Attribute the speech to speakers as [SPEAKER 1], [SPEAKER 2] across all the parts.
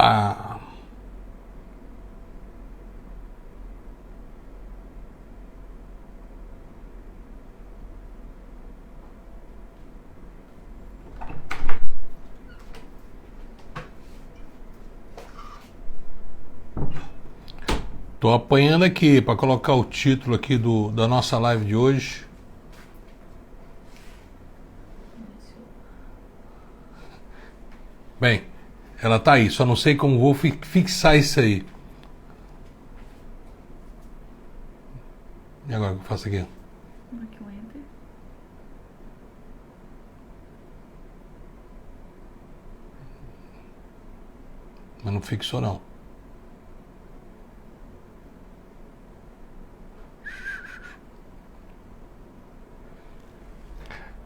[SPEAKER 1] Opa! Tô apanhando aqui para colocar o título aqui da nossa live de hoje. Bem, ela tá aí, só não sei como vou fixar isso aí. E agora o que eu faço aqui?
[SPEAKER 2] Aqui um enter.
[SPEAKER 1] Mas não fixou não.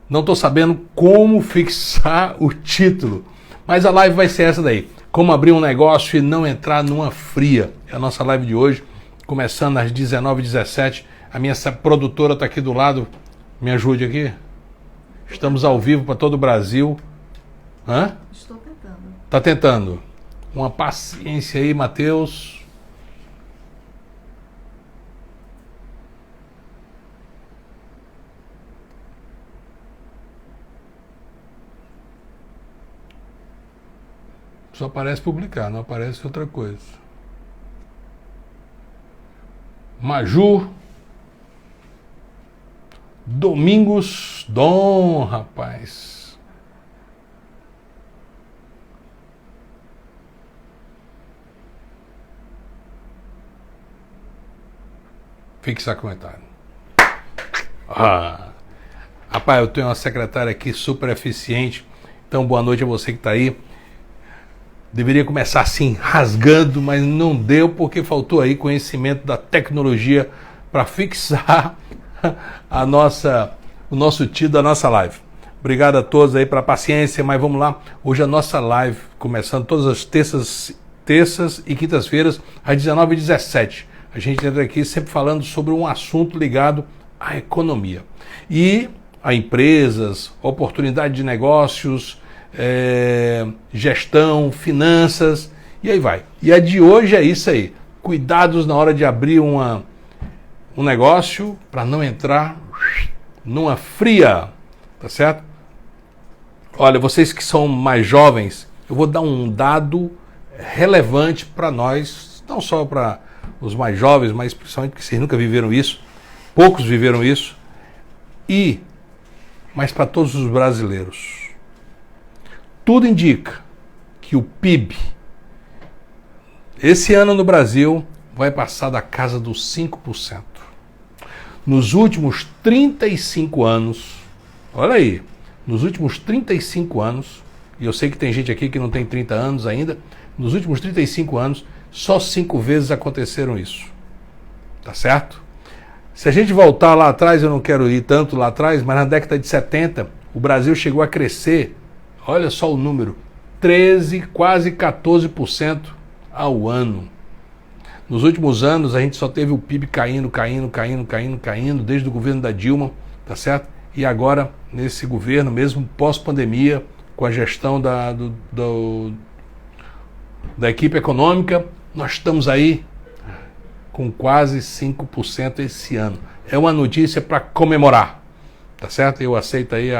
[SPEAKER 1] Não estou sabendo como fixar o título, mas a live vai ser essa daí. Como abrir um negócio e não entrar numa fria. É a nossa live de hoje, começando às 19h17. A minha produtora está aqui do lado. Me ajude aqui. Estamos ao vivo para todo o Brasil. Hã?
[SPEAKER 2] Estou tentando.
[SPEAKER 1] Tá tentando. Uma paciência aí, Matheus. Só aparece publicar, não aparece outra coisa. Maju Domingos Dom, rapaz. Fixar comentário. Rapaz, eu tenho uma secretária aqui super eficiente. Então, boa noite a você que está aí. Deveria começar assim, rasgando, mas não deu porque faltou aí conhecimento da tecnologia para fixar o nosso título da nossa live. Obrigado a todos aí pela paciência, mas vamos lá. Hoje a nossa live, começando todas as terças e quintas-feiras, às 19h17. A gente entra aqui sempre falando sobre um assunto ligado à economia. E a empresas, oportunidade de negócios, gestão, finanças, e aí vai. E a de hoje é isso aí. Cuidados na hora de abrir um negócio para não entrar numa fria, tá certo? Olha, vocês que são mais jovens, eu vou dar um dado relevante para nós, não só para os mais jovens, mas principalmente que vocês nunca viveram isso, poucos viveram isso, mas para todos os brasileiros. Tudo indica que o PIB, esse ano no Brasil, vai passar da casa dos 5%. Nos últimos 35 anos, olha aí, nos últimos 35 anos, e eu sei que tem gente aqui que não tem 30 anos ainda, nos últimos 35 anos, só 5 vezes aconteceram isso. Tá certo? Se a gente voltar lá atrás, eu não quero ir tanto lá atrás, mas na década de 70, o Brasil chegou a crescer, olha só o número, 13, quase 14% ao ano. Nos últimos anos, a gente só teve o PIB caindo, desde o governo da Dilma, tá certo? E agora, nesse governo, mesmo pós-pandemia, com a gestão da equipe econômica, nós estamos aí com quase 5% esse ano. É uma notícia para comemorar, tá certo? Eu aceito aí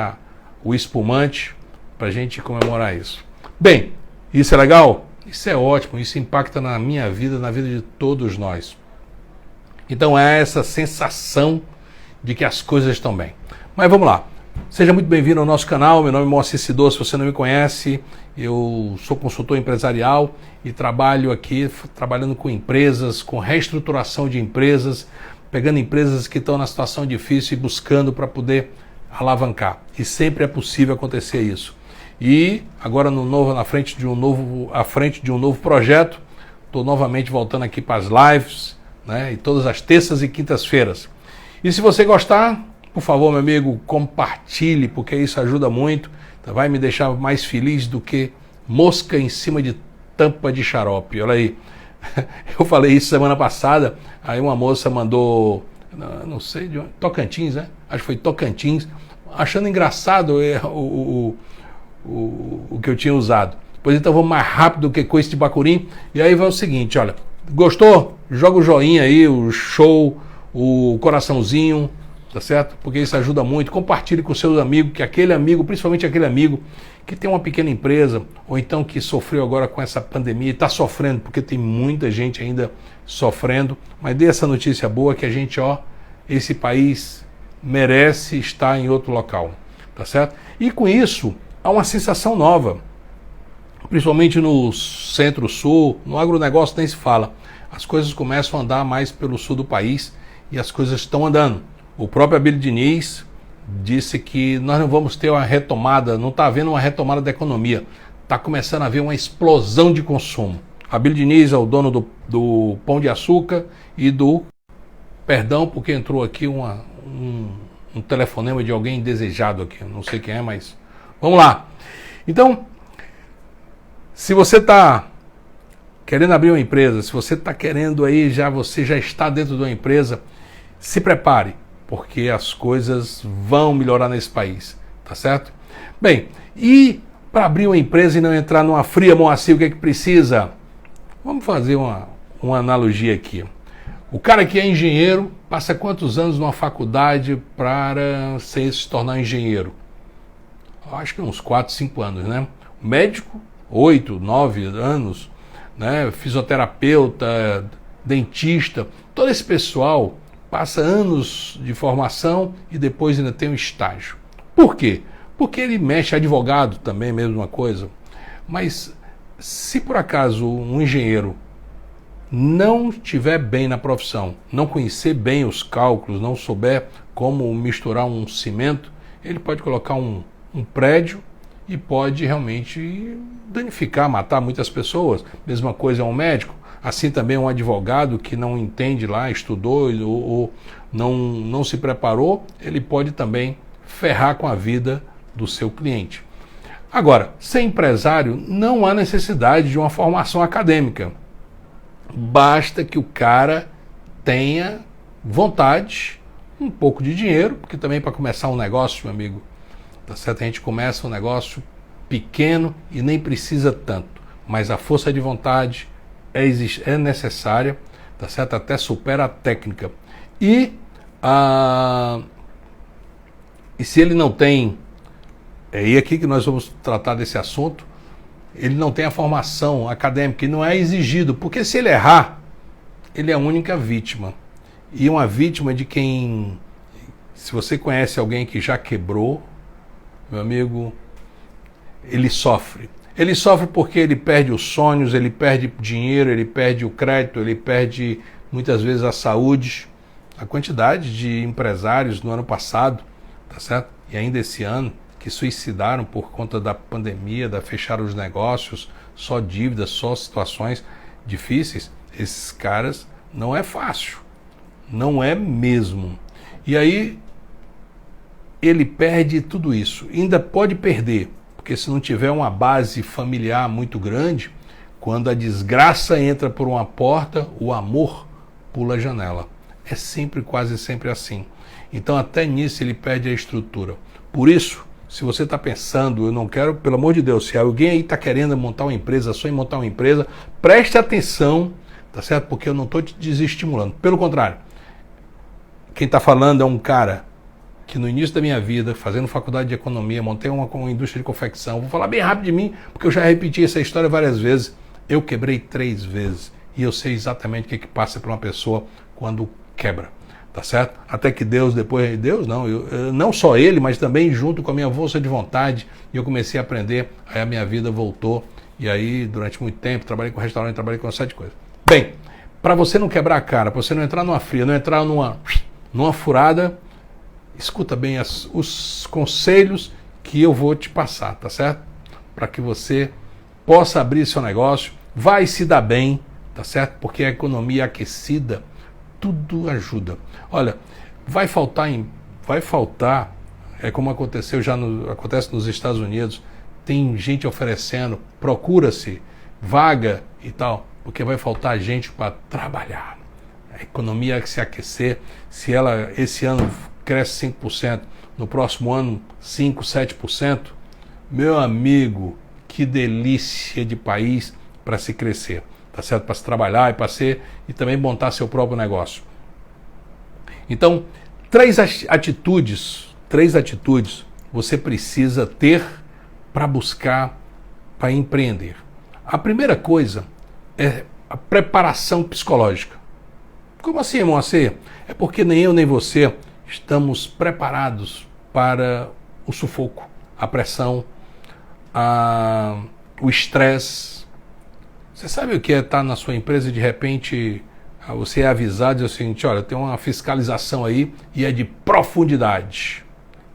[SPEAKER 1] o espumante para a gente comemorar isso. Bem, isso é legal? Isso é ótimo, isso impacta na minha vida, na vida de todos nós. Então é essa sensação de que as coisas estão bem. Mas vamos lá. Seja muito bem-vindo ao nosso canal. Meu nome é Moacir Sidor, se você não me conhece, eu sou consultor empresarial e trabalho aqui trabalhando com empresas, com reestruturação de empresas, pegando empresas que estão na situação difícil e buscando para poder alavancar. E sempre é possível acontecer isso. E agora à frente de um novo projeto, estou novamente voltando aqui para as lives, né, e todas as terças e quintas-feiras. E se você gostar, por favor, meu amigo, compartilhe, porque isso ajuda muito, vai me deixar mais feliz do que mosca em cima de tampa de xarope. Olha aí, eu falei isso semana passada, aí uma moça mandou, não sei de onde, Tocantins, né? Acho que foi Tocantins, achando engraçado o que eu tinha usado. Pois então vamos mais rápido do que coice de bacurim. E aí vai o seguinte, olha, gostou? Joga o joinha aí, o show, o coraçãozinho, tá certo? Porque isso ajuda muito. Compartilhe com seus amigos, que aquele amigo, principalmente aquele amigo que tem uma pequena empresa, ou então que sofreu agora com essa pandemia e está sofrendo, porque tem muita gente ainda sofrendo, mas dê essa notícia boa que a gente, esse país merece estar em outro local, tá certo? E com isso, há uma sensação nova, principalmente no centro-sul, no agronegócio nem se fala. As coisas começam a andar mais pelo sul do país e as coisas estão andando. O próprio Abílio Diniz disse que nós não vamos ter uma retomada, não está havendo uma retomada da economia, está começando a haver uma explosão de consumo. Abílio Diniz é o dono do Pão de Açúcar e do... Perdão, porque entrou aqui um telefonema de alguém indesejado aqui, não sei quem é, mas vamos lá. Então, se você está querendo abrir uma empresa, se você está querendo aí, você já está dentro de uma empresa, se prepare, porque as coisas vão melhorar nesse país, tá certo? Bem, e para abrir uma empresa e não entrar numa fria Moacir, o que é que precisa? Vamos fazer uma analogia aqui. O cara que é engenheiro passa quantos anos numa faculdade para se tornar engenheiro? Acho que uns 4, 5 anos, né? Médico, 8, 9 anos, né? Fisioterapeuta, dentista, todo esse pessoal passa anos de formação e depois ainda tem um estágio. Por quê? Porque ele mexe, advogado também, mesma coisa. Mas se por acaso um engenheiro não estiver bem na profissão, não conhecer bem os cálculos, não souber como misturar um cimento, ele pode colocar um prédio e pode realmente danificar, matar muitas pessoas. Mesma coisa é um médico. Assim também um advogado que não entende lá, estudou ou não se preparou, ele pode também ferrar com a vida do seu cliente. Agora, ser empresário não há necessidade de uma formação acadêmica. Basta que o cara tenha vontade, um pouco de dinheiro, porque também para começar um negócio, meu amigo, tá certo? A gente começa um negócio pequeno e nem precisa tanto, mas a força de vontade é necessária, tá certo? Até supera a técnica. E se ele não tem, é aqui que nós vamos tratar desse assunto, ele não tem a formação acadêmica e não é exigido, porque se ele errar, ele é a única vítima. E uma vítima de quem, se você conhece alguém que já quebrou, meu amigo, ele sofre. Ele sofre porque ele perde os sonhos, ele perde dinheiro, ele perde o crédito, ele perde muitas vezes a saúde. A quantidade de empresários no ano passado, tá certo? E ainda esse ano, que suicidaram por conta da pandemia, da fechar os negócios, só dívidas, só situações difíceis, esses caras não é fácil, não é mesmo. E aí ele perde tudo isso, ainda pode perder, porque se não tiver uma base familiar muito grande, quando a desgraça entra por uma porta, o amor pula a janela. É sempre, quase sempre assim. Então até nisso ele perde a estrutura. Por isso, se você está pensando, eu não quero, pelo amor de Deus, se alguém aí está querendo montar uma empresa, sonha em montar uma empresa, preste atenção, tá certo? Porque eu não estou te desestimulando. Pelo contrário, quem está falando é um cara que no início da minha vida, fazendo faculdade de economia, montei uma indústria de confecção. Vou falar bem rápido de mim, porque eu já repeti essa história várias vezes. Eu quebrei 3 vezes e eu sei exatamente o que passa para uma pessoa quando quebra. Tá certo? Até que Deus, depois... Deus não, não só Ele, mas também junto com a minha força de vontade, e eu comecei a aprender, aí a minha vida voltou, e aí durante muito tempo, trabalhei com restaurante, trabalhei com uma série de coisas. Bem, para você não quebrar a cara, para você não entrar numa fria, não entrar numa furada, escuta bem os conselhos que eu vou te passar, tá certo? Para que você possa abrir seu negócio, vai se dar bem, tá certo? Porque a economia aquecida, tudo ajuda. Olha, vai faltar, é como aconteceu acontece nos Estados Unidos, tem gente oferecendo, procura-se vaga e tal, porque vai faltar gente para trabalhar. A economia que se aquecer, se ela esse ano cresce 5%, no próximo ano 5, 7%, meu amigo, que delícia de país para se crescer, tá certo? Para se trabalhar e também montar seu próprio negócio. Então, três atitudes você precisa ter para buscar, para empreender. A primeira coisa é a preparação psicológica. Como assim, Moacir? É porque nem eu nem você estamos preparados para o sufoco, a pressão, o estresse. Você sabe o que é estar na sua empresa e de repente você é avisado e diz o seguinte: olha, tem uma fiscalização aí e é de profundidade,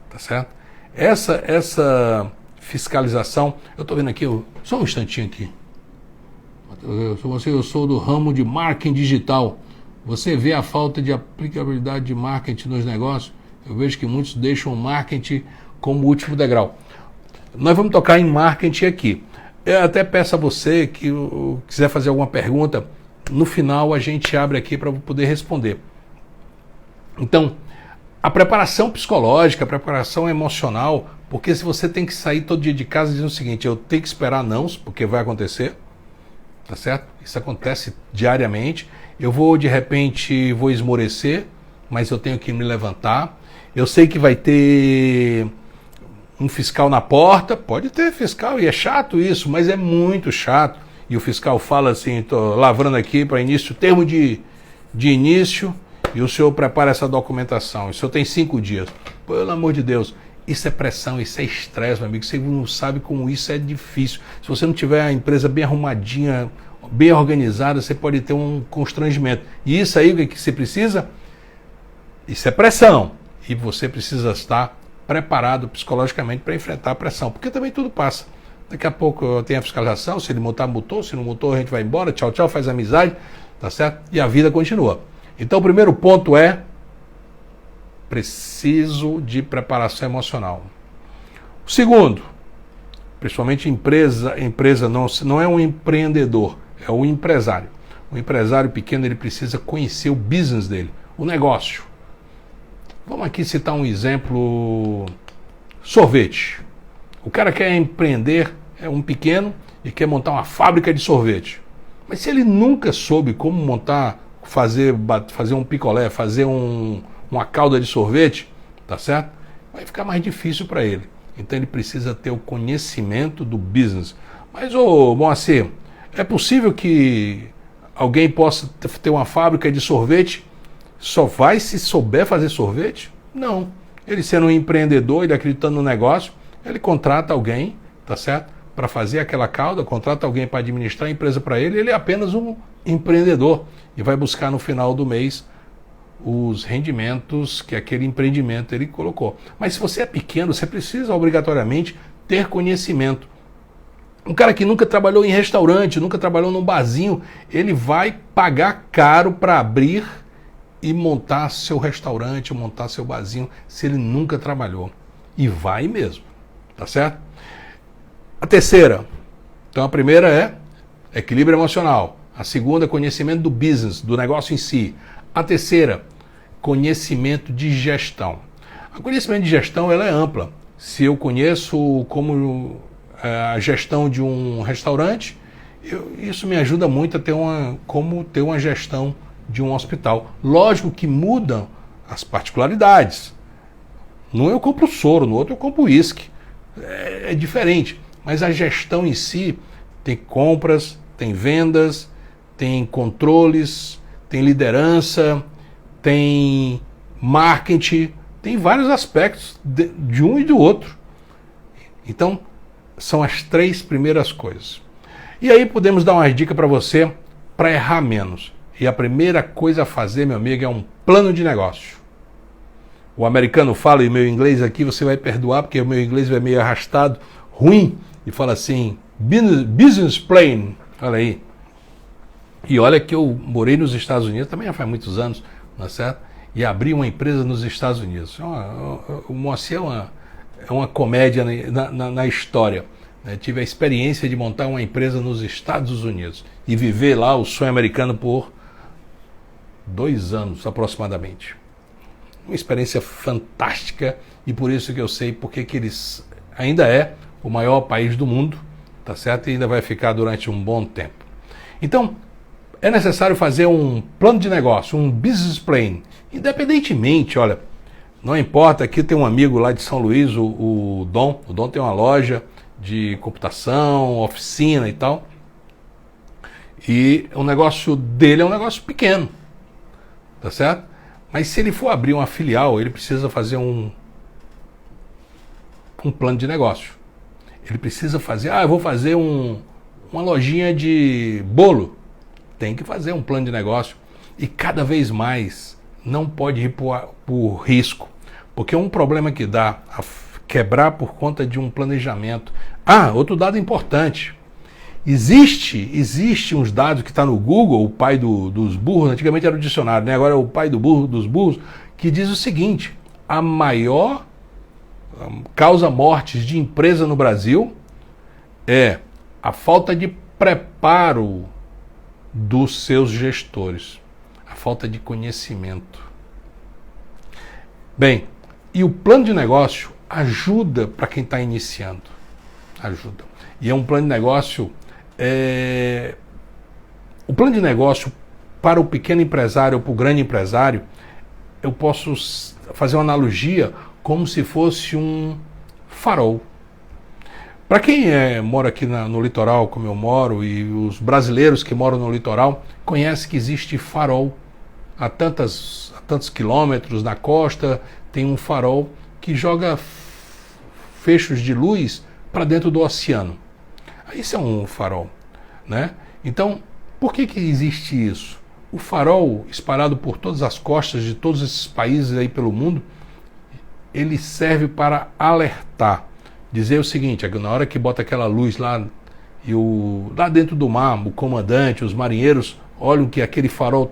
[SPEAKER 1] tá certo? Essa fiscalização, eu estou vendo aqui, só um instantinho aqui. Eu sou do ramo de marketing digital. Você vê a falta de aplicabilidade de marketing nos negócios? Eu vejo que muitos deixam o marketing como último degrau. Nós vamos tocar em marketing aqui. Eu até peço a você que quiser fazer alguma pergunta, no final a gente abre aqui para poder responder. Então, a preparação psicológica, a preparação emocional, porque se você tem que sair todo dia de casa dizendo o seguinte: eu tenho que esperar nãos, porque vai acontecer, tá certo? Isso acontece diariamente. Eu vou, de repente, vou esmorecer, mas eu tenho que me levantar. Eu sei que vai ter um fiscal na porta, pode ter fiscal, e é chato isso, mas é muito chato. E o fiscal fala assim: estou lavrando aqui para início, termo de início, e o senhor prepara essa documentação. O senhor tem 5 dias. Pelo amor de Deus, isso é pressão, isso é estresse, meu amigo. Você não sabe como isso é difícil. Se você não tiver a empresa bem arrumadinha, bem organizada, você pode ter um constrangimento. E isso aí, o que você precisa? Isso é pressão. E você precisa estar preparado psicologicamente para enfrentar a pressão, porque também tudo passa. Daqui a pouco tem a fiscalização, se ele multar, multou, se não multou, a gente vai embora, tchau, tchau, faz amizade, tá certo? E a vida continua. Então, o primeiro ponto é: preciso de preparação emocional. O segundo, principalmente empresa não é um empreendedor, é um empresário. O empresário pequeno, ele precisa conhecer o business dele, o negócio. Vamos aqui citar um exemplo: sorvete. O cara quer empreender, é um pequeno, e quer montar uma fábrica de sorvete. Mas se ele nunca soube como montar, fazer um picolé, fazer uma calda de sorvete, tá certo? Vai ficar mais difícil para ele. Então ele precisa ter o conhecimento do business. Mas, Moacir, é possível que alguém possa ter uma fábrica de sorvete só vai se souber fazer sorvete? Não. Ele sendo um empreendedor, ele acreditando no negócio, ele contrata alguém, tá certo? Para fazer aquela calda, contrata alguém para administrar a empresa para ele é apenas um empreendedor e vai buscar no final do mês os rendimentos que aquele empreendimento ele colocou. Mas se você é pequeno, você precisa obrigatoriamente ter conhecimento. Um cara que nunca trabalhou em restaurante, nunca trabalhou num barzinho, ele vai pagar caro para abrir e montar seu restaurante, montar seu barzinho, se ele nunca trabalhou. E vai mesmo, tá certo? A terceira, então a primeira é equilíbrio emocional. A segunda, conhecimento do business, do negócio em si. A terceira, conhecimento de gestão. A conhecimento de gestão, ela é ampla. Se eu conheço como a gestão de um restaurante, isso me ajuda muito a ter como ter uma gestão de um hospital. Lógico que mudam as particularidades. Num eu compro soro, no outro eu compro uísque. É diferente. Mas a gestão em si tem compras, tem vendas, tem controles, tem liderança, tem marketing, tem vários aspectos de um e do outro. Então, são as 3 primeiras coisas. E aí podemos dar uma dica para você para errar menos. E a primeira coisa a fazer, meu amigo, é um plano de negócio. O americano fala, e meu inglês aqui você vai perdoar, porque o meu inglês é meio arrastado, ruim, e fala assim: business plan. Olha aí. E olha que eu morei nos Estados Unidos, também já faz muitos anos, não é certo? E abri uma empresa nos Estados Unidos. O Moacir é uma comédia na história. Tive a experiência de montar uma empresa nos Estados Unidos e viver lá o sonho americano por 2 anos aproximadamente. Uma experiência fantástica, e por isso que eu sei porque que eles ainda é o maior país do mundo, tá certo? E ainda vai ficar durante um bom tempo. Então, é necessário fazer um plano de negócio, um business plan, independentemente, olha, não importa, aqui tem um amigo lá de São Luís, o Dom tem uma loja de computação, oficina e tal, e o negócio dele é um negócio pequeno, tá certo? Mas se ele for abrir uma filial, ele precisa fazer um plano de negócio. Ele precisa fazer, eu vou fazer uma lojinha de bolo. Tem que fazer um plano de negócio. E cada vez mais não pode ir por risco. Porque um problema que dá a quebrar por conta de um planejamento. Outro dado importante. Existe uns dados que está no Google, o pai dos burros, antigamente era o dicionário, né? Agora é o pai dos burros, que diz o seguinte: a maior causa mortes de empresa no Brasil é a falta de preparo dos seus gestores, a falta de conhecimento. Bem, e o plano de negócio ajuda para quem está iniciando. Ajuda. E é um plano de negócio... O plano de negócio para o pequeno empresário ou para o grande empresário, eu posso fazer uma analogia como se fosse um farol. Para quem mora aqui no litoral, como eu moro, e os brasileiros que moram no litoral, conhecem que existe farol. A tantos quilômetros na costa tem um farol que joga feixos de luz para dentro do oceano. Isso é um farol, né? Então, por que existe isso? O farol, espalhado por todas as costas de todos esses países aí pelo mundo, ele serve para alertar, dizer o seguinte: na hora que bota aquela luz lá, e lá dentro do mar, o comandante, os marinheiros olham que aquele farol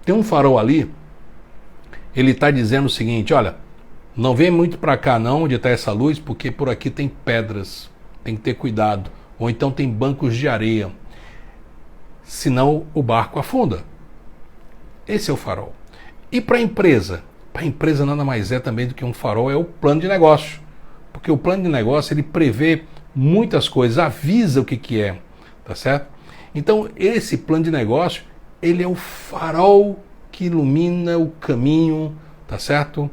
[SPEAKER 1] tem um farol ali, ele está dizendo o seguinte: olha, não vem muito para cá não, onde está essa luz, porque por aqui tem pedras, tem que ter cuidado, ou então tem bancos de areia, senão o barco afunda. Esse é o farol. E para a empresa? Para a empresa nada mais é também do que um farol, é o plano de negócio. Porque o plano de negócio, ele prevê muitas coisas, avisa o que é, tá certo? Então, esse plano de negócio, ele é o farol que ilumina o caminho, tá certo?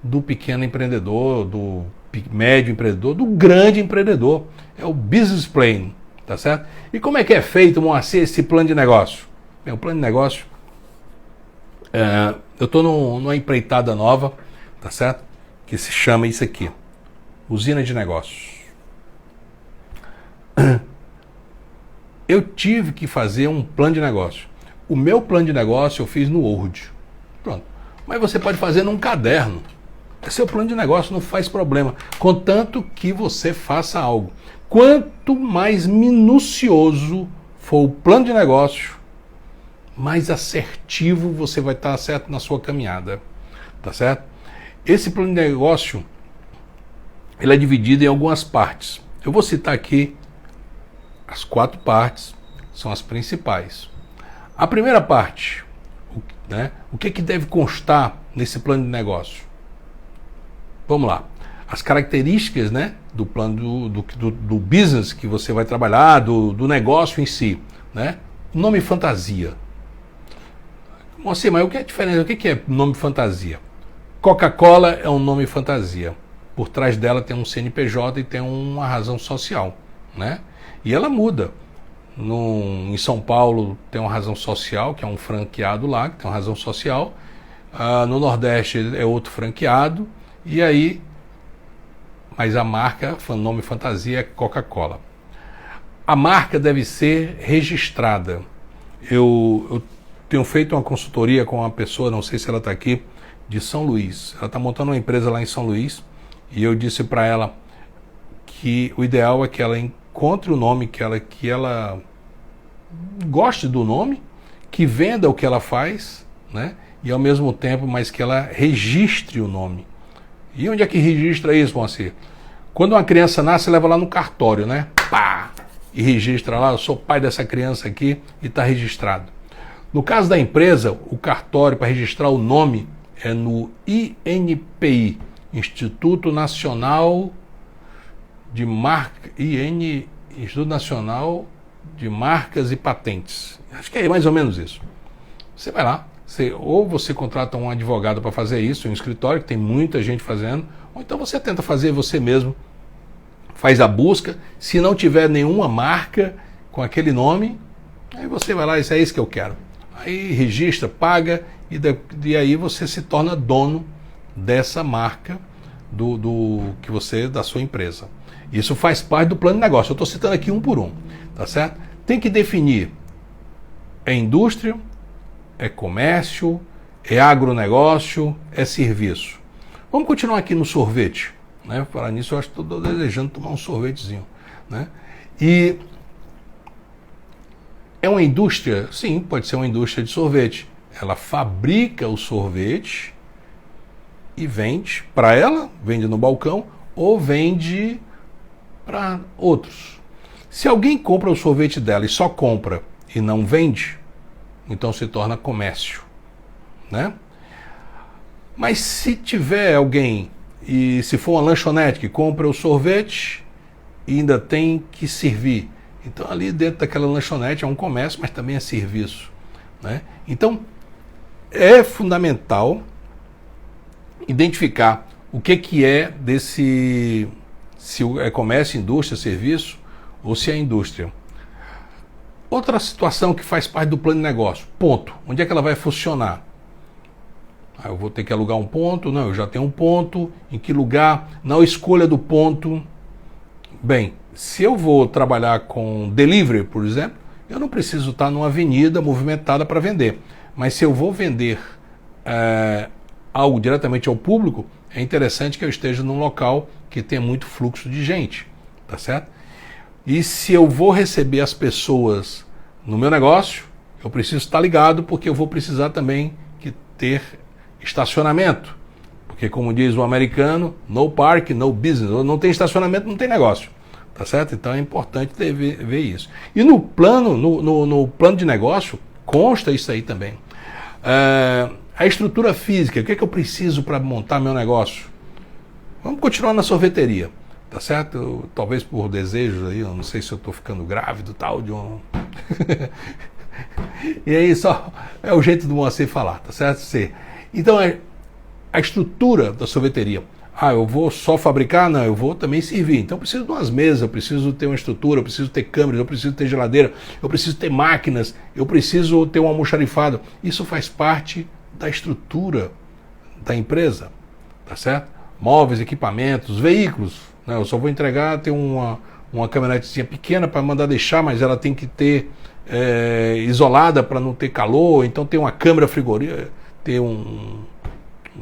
[SPEAKER 1] Do pequeno empreendedor, do médio empreendedor, do grande empreendedor. É o business plan, tá certo? E como é que é feito, Moacir, esse plano de negócio? Bem, o plano de negócio, eu estou numa empreitada nova, tá certo? Que se chama isso aqui, usina de negócios. Eu tive que fazer um plano de negócio. O meu plano de negócio eu fiz no Word. Pronto. Mas você pode fazer num caderno. Esse é o plano de negócio, não faz problema. Contanto que você faça algo. Quanto mais minucioso for o plano de negócio, mais assertivo você vai estar certo na sua caminhada. Tá certo? Esse plano de negócio, ele é dividido em algumas partes. Eu vou citar aqui as 4 partes, são as principais. A primeira parte, né, o que deve constar nesse plano de negócio? Vamos lá. As características, né, do plano do business que você vai trabalhar, do negócio em si. Né? Nome fantasia. Moacir, mas o que é a diferença? O que é nome fantasia? Coca-Cola é um nome fantasia. Por trás dela tem um CNPJ e tem uma razão social. Né? E ela muda. Em São Paulo tem uma razão social, que é um franqueado lá, que tem uma razão social. No Nordeste é outro franqueado. E aí, mas a marca, nome fantasia, é Coca-Cola. A marca deve ser registrada. Eu tenho feito uma consultoria com uma pessoa, não sei se ela está aqui, de São Luís. Ela está montando uma empresa lá em São Luís. E eu disse para ela que o ideal é que ela encontre o nome, que ela goste do nome, que venda o que ela faz, né? E ao mesmo tempo, mas que ela registre o nome. E onde é que registra isso, Moacir? Quando uma criança nasce, leva lá no cartório, né? Pá! E registra lá, eu sou pai dessa criança aqui e está registrado. No caso da empresa, o cartório para registrar o nome é no INPI, Instituto Nacional de Marca, Instituto Nacional de Marcas e Patentes. Acho que é mais ou menos isso. Você vai lá, ou você contrata um advogado para fazer isso, um escritório, que tem muita gente fazendo, ou então você tenta fazer você mesmo, faz a busca, se não tiver nenhuma marca com aquele nome, aí você vai lá, isso é isso que eu quero. Aí registra, paga, e aí você se torna dono dessa marca da sua empresa. Isso faz parte do plano de negócio. Eu estou citando aqui um por um, tá certo? Tem que definir, é indústria, é comércio, é agronegócio, é serviço. Vamos continuar aqui no sorvete, né? Falar nisso, eu acho que estou desejando tomar um sorvetezinho, né? E é uma indústria? Sim, pode ser uma indústria de sorvete. Ela fabrica o sorvete e vende para ela, vende no balcão, ou vende para outros. Se alguém compra o sorvete dela e só compra e não vende, então se torna comércio, né? Mas se tiver alguém, e se for uma lanchonete que compra o sorvete e ainda tem que servir, então ali dentro daquela lanchonete é um comércio, mas também é serviço, né? Então é fundamental identificar o que é desse, se é comércio, indústria, serviço, ou se é indústria. Outra situação que faz parte do plano de negócio, ponto. Onde é que ela vai funcionar? Eu vou ter que alugar um ponto? Não, eu já tenho um ponto. Em que lugar? Na escolha do ponto. Bem, se eu vou trabalhar com delivery, por exemplo, eu não preciso estar numa avenida movimentada para vender. Mas se eu vou vender algo diretamente ao público, é interessante que eu esteja num local que tenha muito fluxo de gente, tá certo? E se eu vou receber as pessoas no meu negócio, eu preciso estar ligado, porque eu vou precisar também ter estacionamento. Porque, como diz o americano, no park, no business. Não tem estacionamento, não tem negócio. Tá certo? Então é importante ver isso. E no plano, no plano de negócio, consta isso aí também. A estrutura física, o que é que eu preciso para montar meu negócio? Vamos continuar na sorveteria. Tá certo? Talvez por desejos aí, eu não sei se eu estou ficando grávido tal, de um... E aí só é o jeito do Moacir falar, tá certo? Então a estrutura da sorveteria. Eu vou só fabricar? Não, eu vou também servir. Então eu preciso de umas mesas, eu preciso ter uma estrutura, eu preciso ter câmeras, eu preciso ter geladeira, eu preciso ter máquinas, eu preciso ter um almoxarifado. Isso faz parte da estrutura da empresa, tá certo? Móveis, equipamentos, veículos. Né? Eu só vou entregar, ter uma caminhonetezinha pequena para mandar deixar, mas ela tem que ter isolada para não ter calor, então tem uma câmara frigorífica, ter um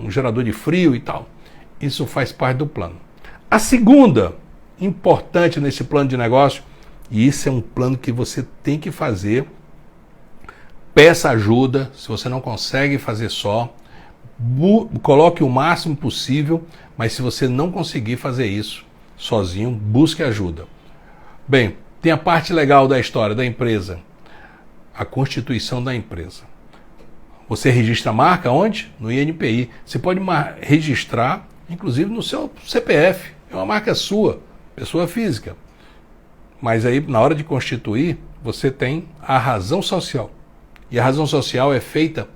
[SPEAKER 1] gerador de frio e tal. Isso faz parte do plano. A segunda, importante nesse plano de negócio, e isso é um plano que você tem que fazer, peça ajuda, se você não consegue fazer só, coloque o máximo possível, mas se você não conseguir fazer isso sozinho, busque ajuda. Bem, tem a parte legal da história da empresa, a constituição da empresa. Você registra a marca onde? No INPI. Você pode registrar, inclusive no seu CPF, é uma marca sua, pessoa física. Mas aí, na hora de constituir, você tem a razão social. E a razão social é feita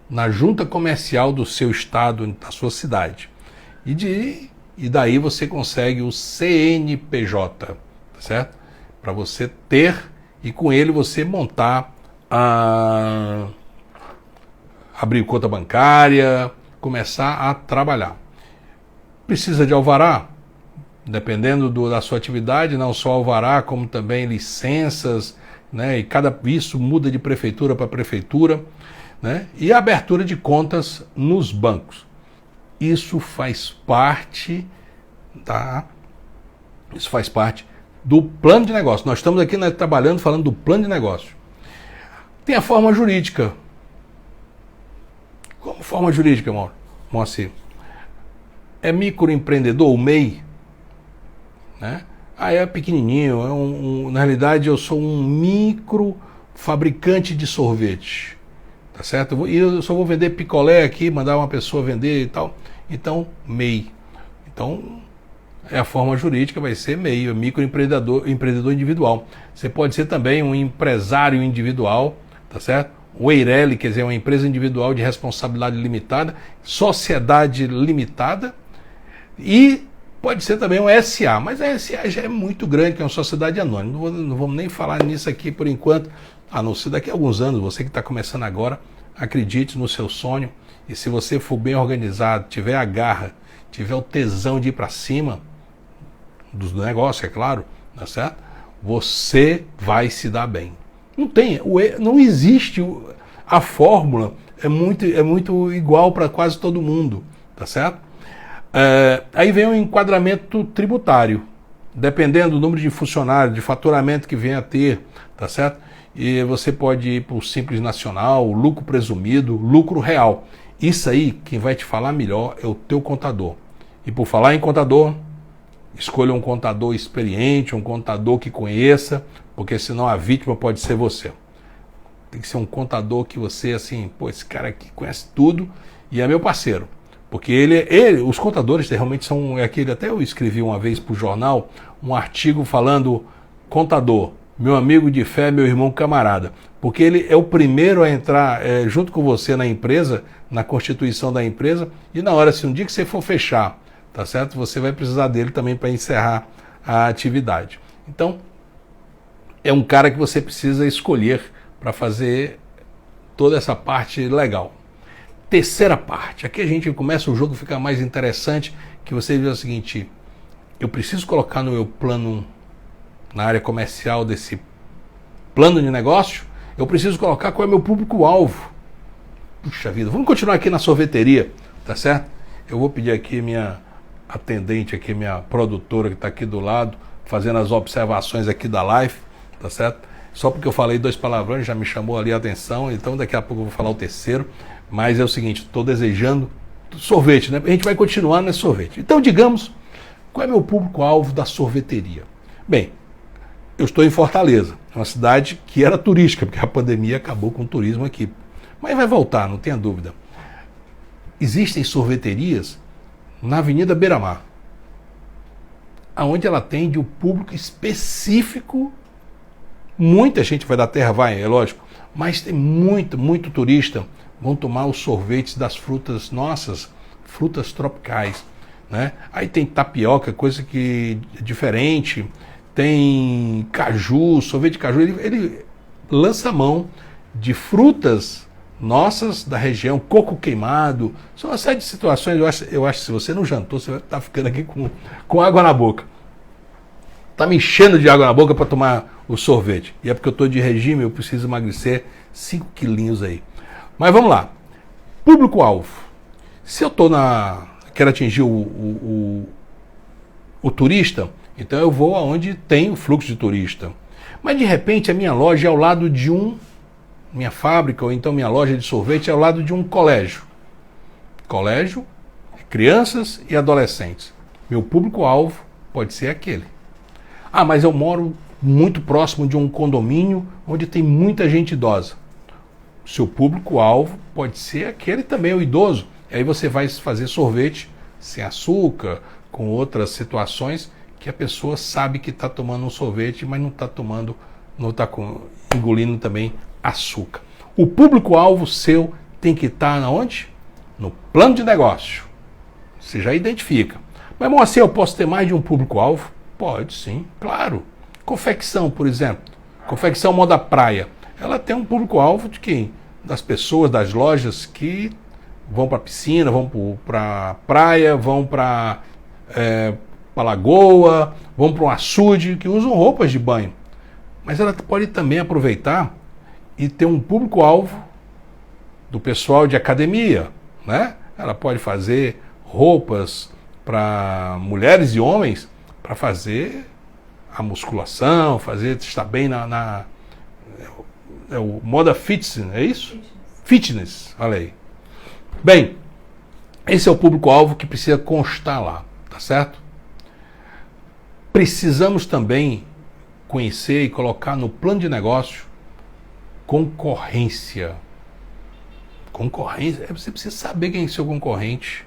[SPEAKER 1] na junta comercial do seu estado, da sua cidade. E daí você consegue o CNPJ, tá certo? Para você ter, e com ele você montar, abrir conta bancária, começar a trabalhar. Precisa de alvará? Dependendo da sua atividade, não só alvará, como também licenças, né? E isso muda de prefeitura para prefeitura, né? E a abertura de contas nos bancos. Isso faz parte, Isso faz parte do plano de negócio. Nós estamos aqui trabalhando, falando do plano de negócio. Tem a forma jurídica. Como forma jurídica, Moacir? É microempreendedor, o MEI? Né? É pequenininho. Na realidade, eu sou um micro fabricante de sorvete. Tá certo? E eu só vou vender picolé aqui, mandar uma pessoa vender e tal. Então, MEI. Então, a forma jurídica vai ser MEI, microempreendedor, empreendedor individual. Você pode ser também um empresário individual, tá certo? O EIRELI, quer dizer, uma empresa individual de responsabilidade limitada, sociedade limitada, e pode ser também um SA, mas a SA já é muito grande, que é uma sociedade anônima. Não vamos nem falar nisso aqui por enquanto, a não ser daqui a alguns anos. Você que está começando agora, acredite no seu sonho, e se você for bem organizado, tiver a garra, tiver o tesão de ir para cima do negócio, é claro, tá certo? Você vai se dar bem. Não existe a fórmula, é muito igual para quase todo mundo, tá certo? Aí vem o enquadramento tributário, dependendo do número de funcionários, de faturamento que venha a ter, tá certo? E você pode ir para o Simples Nacional, lucro presumido, lucro real. Isso aí, quem vai te falar melhor é o teu contador. E por falar em contador, escolha um contador experiente, um contador que conheça, porque senão a vítima pode ser você. Tem que ser um contador que você, assim, pô, esse cara aqui conhece tudo e é meu parceiro. Porque os contadores realmente são aquele, até eu escrevi uma vez para o jornal, um artigo falando, contador, meu amigo de fé, meu irmão camarada. Porque ele é o primeiro a entrar junto com você na empresa, na constituição da empresa, e na hora, se um dia que você for fechar, tá certo? Você vai precisar dele também para encerrar a atividade. Então, é um cara que você precisa escolher para fazer toda essa parte legal. Terceira parte, aqui a gente começa o jogo a ficar mais interessante, que você diz o seguinte, eu preciso colocar no meu plano, na área comercial desse plano de negócio, eu preciso colocar qual é o meu público-alvo. Puxa vida, vamos continuar aqui na sorveteria, tá certo? Eu vou pedir aqui minha atendente, aqui minha produtora que está aqui do lado, fazendo as observações aqui da live, tá certo? Só porque eu falei 2 palavrões já me chamou ali a atenção, então daqui a pouco eu vou falar o terceiro. Mas é o seguinte, estou desejando sorvete, né? A gente vai continuar nesse sorvete. Então, digamos, qual é meu público-alvo da sorveteria? Bem, eu estou em Fortaleza, uma cidade que era turística, porque a pandemia acabou com o turismo aqui. Mas vai voltar, não tenha dúvida. Existem sorveterias na Avenida Beira-Mar, onde ela atende o público específico. Muita gente vai da terra, vai, é lógico, mas tem muito turista. Vão tomar os sorvetes das frutas nossas, frutas tropicais, né? Aí tem tapioca, coisa que é diferente, tem caju, sorvete de caju, ele lança a mão de frutas nossas da região, coco queimado, são uma série de situações. Eu acho que se você não jantou, você vai estar ficando aqui com água na boca. Está me enchendo de água na boca para tomar o sorvete. E é porque eu estou de regime, eu preciso emagrecer 5 quilinhos aí. Mas vamos lá. Público-alvo. Se eu quero atingir o turista, então eu vou aonde tem o fluxo de turista. Mas de repente a minha loja é ao lado de minha fábrica, ou então minha loja de sorvete é ao lado de um colégio. Colégio, crianças e adolescentes. Meu público-alvo pode ser aquele. Ah, mas eu moro muito próximo de um condomínio onde tem muita gente idosa. Seu público-alvo pode ser aquele também, o idoso. E aí você vai fazer sorvete sem açúcar, com outras situações que a pessoa sabe que está tomando um sorvete, mas não está engolindo também açúcar. O público-alvo seu tem que estar onde? No plano de negócio. Você já identifica. Mas, Moacir, eu posso ter mais de um público-alvo? Pode, sim, claro. Confecção, por exemplo. Confecção moda praia. Ela tem um público-alvo de quem? Das pessoas, das lojas que vão para a piscina, vão para a praia, vão para a lagoa, vão para um açude, que usam roupas de banho. Mas ela pode também aproveitar e ter um público-alvo do pessoal de academia, né? Ela pode fazer roupas para mulheres e homens para fazer a musculação, estar bem o moda fitness, é isso? Fitness, olha aí. Bem, esse é o público-alvo que precisa constar lá, tá certo? Precisamos também conhecer e colocar no plano de negócio concorrência. Concorrência, você precisa saber quem é seu concorrente.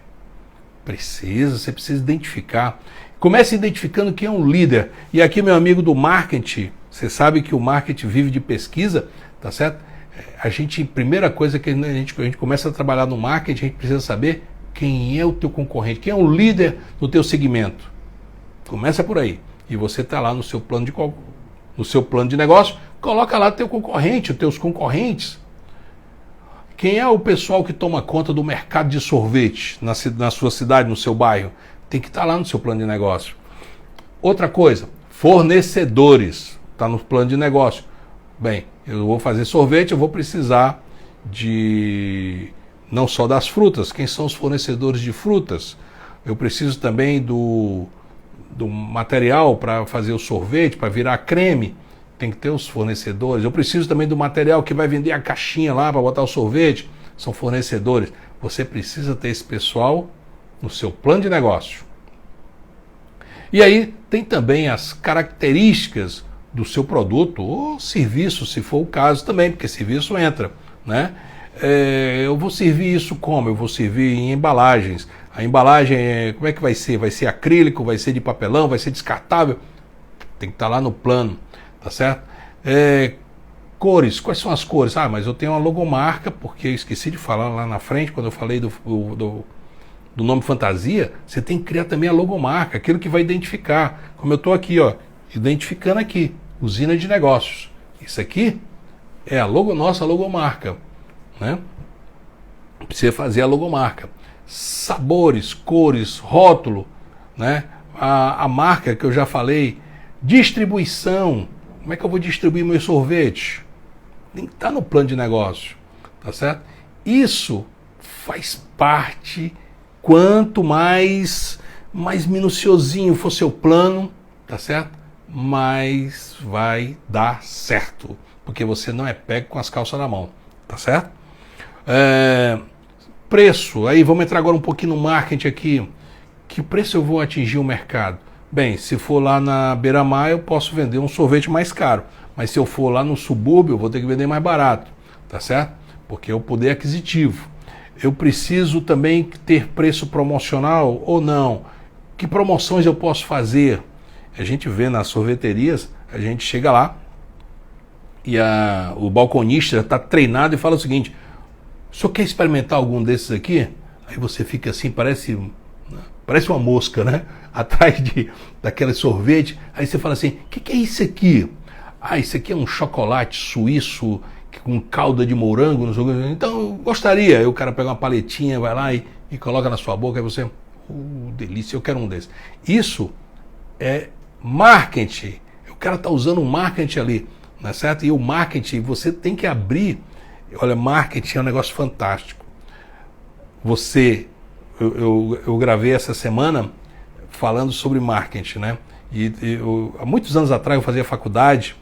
[SPEAKER 1] Você precisa identificar. Comece identificando quem é um líder. E aqui, meu amigo do marketing, você sabe que o marketing vive de pesquisa, tá certo? Primeira coisa que a gente começa a trabalhar no marketing, a gente precisa saber quem é o teu concorrente, quem é o líder no teu segmento. Começa por aí. E você está lá no seu plano de negócio, coloca lá teu concorrente, os teus concorrentes. Quem é o pessoal que toma conta do mercado de sorvete na sua cidade, no seu bairro? Tem que estar lá no seu plano de negócio. Outra coisa, fornecedores. Está no plano de negócio. Bem, eu vou fazer sorvete, eu vou precisar não só das frutas. Quem são os fornecedores de frutas? Eu preciso também do material para fazer o sorvete, para virar creme. Tem que ter os fornecedores. Eu preciso também do material que vai vender a caixinha lá para botar o sorvete. São fornecedores. Você precisa ter esse pessoal no seu plano de negócio. E aí tem também as características do seu produto ou serviço, se for o caso também, porque serviço entra, né? Eu vou servir isso como? Eu vou servir em embalagens. A embalagem, como é que vai ser? Vai ser acrílico, vai ser de papelão, vai ser descartável? Tem que estar lá no plano. Tá certo? Cores, quais são as cores? Mas eu tenho uma logomarca, porque eu esqueci de falar lá na frente, quando eu falei do nome fantasia, você tem que criar também a logomarca, aquilo que vai identificar. Como eu estou aqui, identificando aqui, usina de negócios. Isso aqui é a nossa logomarca, né? Precisa fazer a logomarca. Sabores, cores, rótulo, né? A marca que eu já falei, distribuição. Como é que eu vou distribuir meu sorvete? Tem que estar no plano de negócio, tá certo? Isso faz parte, quanto mais minuciosinho for seu plano, tá certo? Mais vai dar certo, porque você não é pego com as calças na mão, tá certo? Preço, aí vamos entrar agora um pouquinho no marketing aqui. Que preço eu vou atingir o mercado? Bem, se for lá na beira-mar, eu posso vender um sorvete mais caro. Mas se eu for lá no subúrbio, eu vou ter que vender mais barato. Tá certo? Porque é o poder aquisitivo. Eu preciso também ter preço promocional ou não? Que promoções eu posso fazer? A gente vê nas sorveterias, a gente chega lá e o balconista está treinado e fala o seguinte: o senhor quer experimentar algum desses aqui? Aí você fica assim, parece uma mosca, né? Atrás daquele sorvete. Aí você fala assim: o que é isso aqui? Isso aqui é um chocolate suíço com calda de morango. Não sei o que. Então, eu gostaria. Aí o cara pega uma paletinha, vai lá e coloca na sua boca. Aí você, delícia, eu quero um desses. Isso é marketing. O cara está usando o marketing ali, não é certo? E o marketing, você tem que abrir. Olha, marketing é um negócio fantástico. Eu gravei essa semana falando sobre marketing, né? Há muitos anos atrás eu fazia faculdade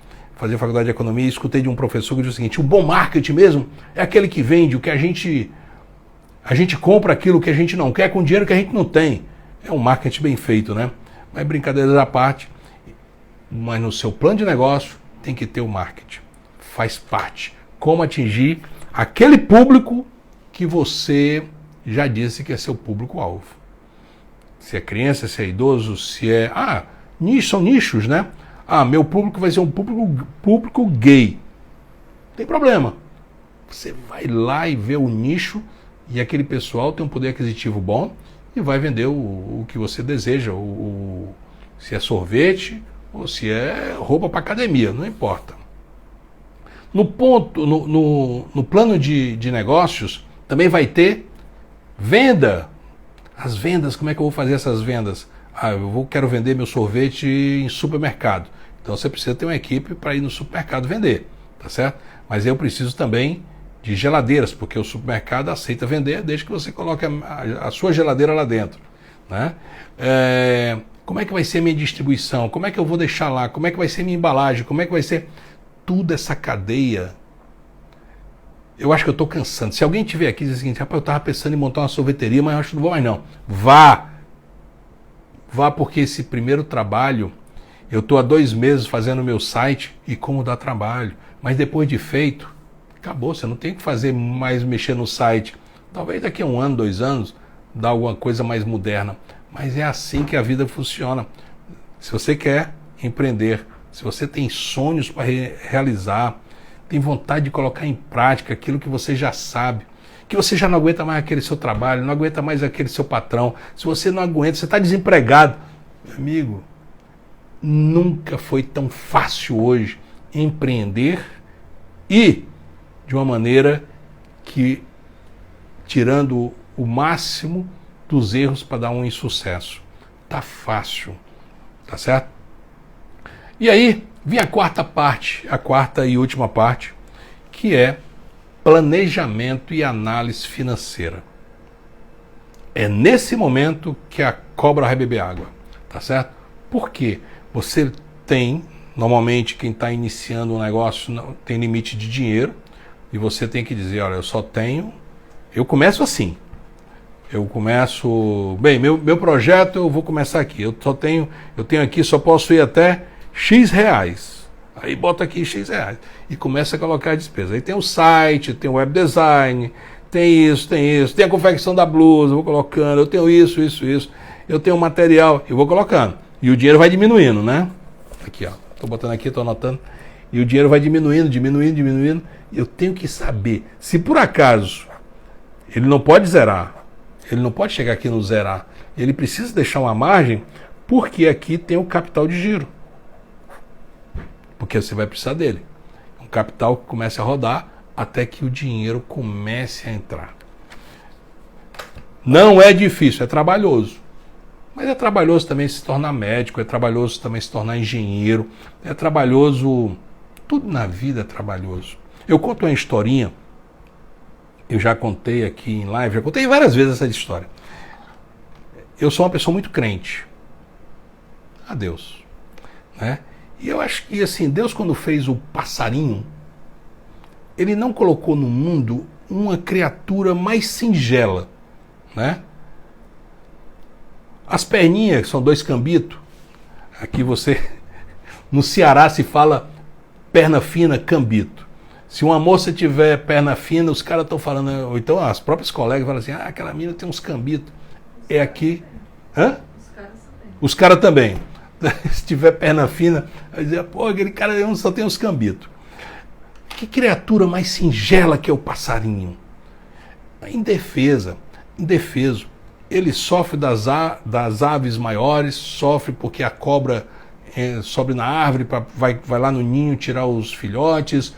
[SPEAKER 1] de economia, e escutei de um professor que disse o seguinte: o bom marketing mesmo é aquele que vende o que a gente compra aquilo que a gente não quer com dinheiro que a gente não tem. É um marketing bem feito, né? Mas brincadeiras à parte, mas no seu plano de negócio tem que ter o marketing. Faz parte. Como atingir aquele público que você já disse que é seu público-alvo. Se é criança, se é idoso, se é... são nichos, né? Meu público vai ser um público gay. Não tem problema. Você vai lá e vê o nicho e aquele pessoal tem um poder aquisitivo bom e vai vender o que você deseja. Se é sorvete ou se é roupa para academia, não importa. No plano de negócios também vai ter venda. As vendas, como é que eu vou fazer essas vendas? Quero vender meu sorvete em supermercado. Então você precisa ter uma equipe para ir no supermercado vender, tá certo? Mas eu preciso também de geladeiras, porque o supermercado aceita vender desde que você coloque a sua geladeira lá dentro, né? Como é que vai ser minha distribuição? Como é que eu vou deixar lá? Como é que vai ser minha embalagem? Como é que vai ser tudo essa cadeia? Eu acho que eu estou cansando. Se alguém tiver aqui e dizer o seguinte: rapaz, eu estava pensando em montar uma sorveteria, mas eu acho que não vou mais não. Vá, porque esse primeiro trabalho, eu estou há 2 meses fazendo o meu site e como dá trabalho. Mas depois de feito, acabou, você não tem que fazer mais, mexer no site. Talvez daqui a 1 ano, 2 anos, dar alguma coisa mais moderna. Mas é assim que a vida funciona. Se você quer empreender, se você tem sonhos para realizar, tem vontade de colocar em prática aquilo que você já sabe, que você já não aguenta mais aquele seu trabalho, não aguenta mais aquele seu patrão, se você não aguenta, você está desempregado, meu amigo, nunca foi tão fácil hoje empreender e de uma maneira que, tirando o máximo dos erros para dar um insucesso. Tá fácil, tá certo? E aí, vem a quarta parte, a quarta e última parte, que é planejamento e análise financeira. É nesse momento que a cobra vai beber água, tá certo? Por quê? Você tem, normalmente quem está iniciando um negócio não tem limite de dinheiro, e você tem que dizer, olha, eu começo assim, meu projeto eu vou começar aqui, eu tenho aqui, só posso ir até X reais, aí bota aqui X reais, e começa a colocar a despesa, aí tem o site, tem o web design, tem isso, tem a confecção da blusa, vou colocando, eu tenho isso, eu tenho material, eu vou colocando, e o dinheiro vai diminuindo, né? Aqui, ó, tô botando aqui, tô anotando, e o dinheiro vai diminuindo, eu tenho que saber, se por acaso ele não pode zerar, ele não pode chegar aqui no zerar, ele precisa deixar uma margem, porque aqui tem o capital de giro, porque você vai precisar dele, um capital que comece a rodar até que o dinheiro comece a entrar. Não é difícil, é trabalhoso, mas é trabalhoso também se tornar médico, é trabalhoso também se tornar engenheiro, é trabalhoso, tudo na vida é trabalhoso. Eu conto uma historinha, eu já contei aqui em live, já contei várias vezes essa história. Eu sou uma pessoa muito crente a Deus, né? E eu acho que assim, Deus quando fez o passarinho, ele não colocou no mundo uma criatura mais singela, né? As perninhas são 2 cambitos. Aqui no Ceará se fala perna fina, cambito. Se uma moça tiver perna fina, os caras estão falando, ou então as próprias colegas falam assim, aquela mina tem uns cambitos. É aqui. Hã? Os caras também. Se tiver perna fina, vai dizer, pô, aquele cara só tem uns cambitos. Que criatura mais singela que é o passarinho. Indefeso. Ele sofre das aves maiores, sofre porque a cobra sobe na árvore, vai lá no ninho tirar os filhotes,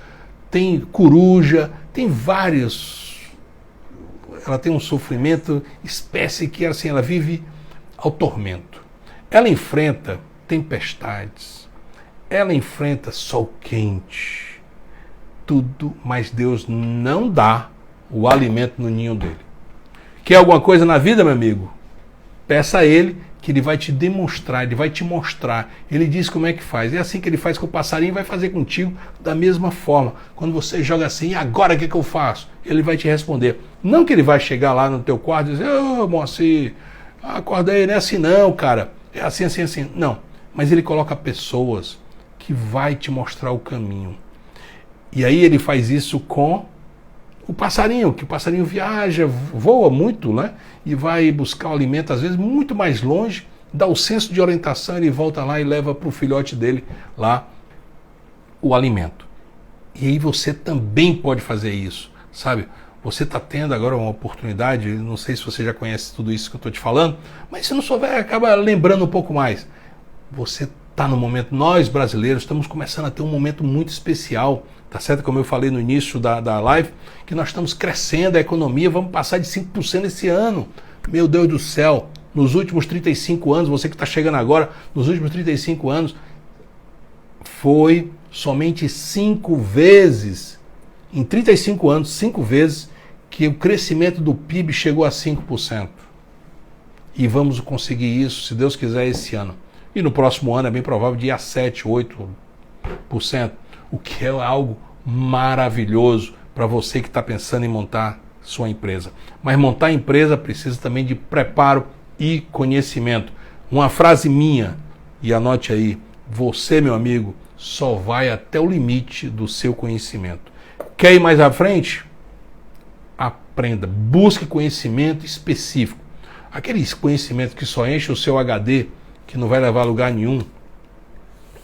[SPEAKER 1] tem coruja, tem vários. Ela tem um sofrimento, espécie que assim, ela vive ao tormento. Ela enfrenta tempestades, ela enfrenta sol quente, tudo, mas Deus não dá o alimento no ninho dele. Quer alguma coisa na vida, meu amigo? Peça a ele que ele vai te demonstrar, ele vai te mostrar. Ele diz como é que faz. É assim que ele faz com o passarinho, vai fazer contigo da mesma forma. Quando você joga assim, e agora o que eu faço? Ele vai te responder. Não que ele vai chegar lá no teu quarto e dizer, ô Moacir, acorda aí, não é assim não, cara. É assim. Não, mas ele coloca pessoas que vai te mostrar o caminho. E aí ele faz isso com o passarinho, que o passarinho viaja, voa muito, né? E vai buscar o alimento, às vezes, muito mais longe, dá o senso de orientação, ele volta lá e leva para o filhote dele lá o alimento. E aí você também pode fazer isso, sabe? Você está tendo agora uma oportunidade, não sei se você já conhece tudo isso que eu estou te falando, mas se não souber, acaba lembrando um pouco mais. Você está no momento, nós brasileiros estamos começando a ter um momento muito especial, tá certo? Como eu falei no início da live, que nós estamos crescendo a economia, vamos passar de 5% esse ano. Meu Deus do céu, nos últimos 35 anos, você que está chegando agora, nos últimos 35 anos, foi somente 5 vezes, em 35 anos, 5 vezes, que o crescimento do PIB chegou a 5%. E vamos conseguir isso, se Deus quiser, esse ano. E no próximo ano é bem provável de ir a 7%, 8%. O que é algo maravilhoso para você que está pensando em montar sua empresa. Mas montar a empresa precisa também de preparo e conhecimento. Uma frase minha, e anote aí, você, meu amigo, só vai até o limite do seu conhecimento. Quer ir mais à frente? Aprenda, busque conhecimento específico. aquele conhecimento que só enche o seu HD, que não vai levar a lugar nenhum,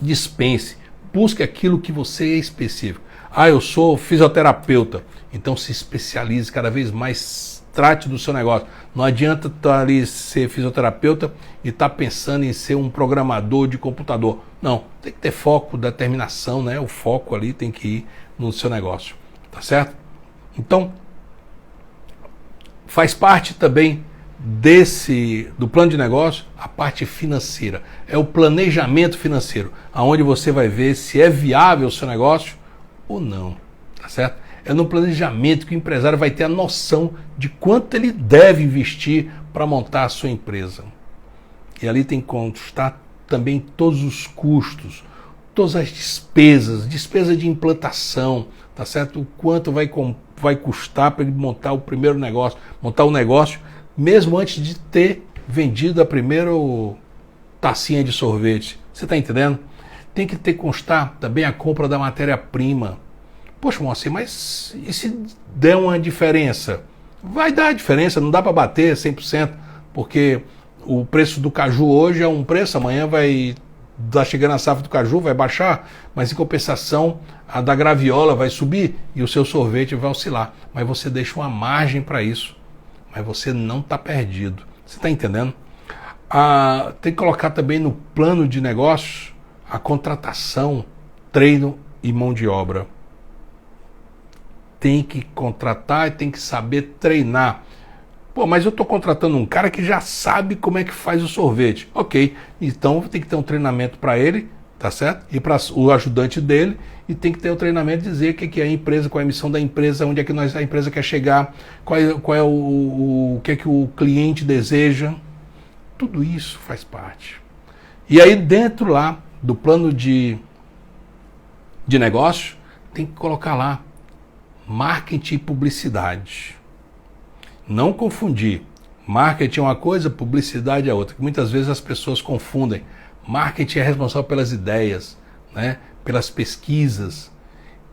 [SPEAKER 1] dispense. Busque aquilo que você é específico. Ah, eu sou fisioterapeuta. Então se especialize cada vez mais, trate do seu negócio. Não adianta estar ali ser fisioterapeuta e estar pensando em ser um programador de computador. Não, tem que ter foco, determinação, né? O foco ali tem que ir no seu negócio, tá certo? Então, faz parte também do plano de negócio a parte financeira. É o planejamento financeiro, aonde você vai ver se é viável o seu negócio ou não, tá certo? É no planejamento que o empresário vai ter a noção de quanto ele deve investir para montar a sua empresa. E ali tem que constar também todos os custos, todas as despesas, despesa de implantação, tá certo? O quanto vai custar para ele montar o primeiro negócio, montar o negócio, mesmo antes de ter vendido a primeira tacinha de sorvete. Você está entendendo? Tem que ter constar também a compra da matéria-prima. Poxa, Moacir, mas e se der uma diferença? Vai dar diferença, não dá para bater 100%, porque o preço do caju hoje é um preço, amanhã vai estar chegando a safra do caju, vai baixar, mas em compensação a da graviola vai subir e o seu sorvete vai oscilar. Mas você deixa uma margem para isso, mas você não está perdido. Você está entendendo? Tem que colocar também no plano de negócios a contratação, treino e mão de obra. Tem que contratar e tem que saber treinar. Pô, mas eu estou contratando um cara que já sabe como é que faz o sorvete. Ok, então tem que ter um treinamento para ele, tá certo? E para o ajudante dele, e tem que ter o treinamento de dizer o que é a empresa, qual é a missão da empresa, onde é que a empresa quer chegar, qual é o que é que o cliente deseja. Tudo isso faz parte. E aí dentro lá do plano de negócio, tem que colocar lá marketing e publicidade. Não confundir. Marketing é uma coisa, publicidade é outra. Muitas vezes as pessoas confundem. Marketing é responsável pelas ideias, né? Pelas pesquisas.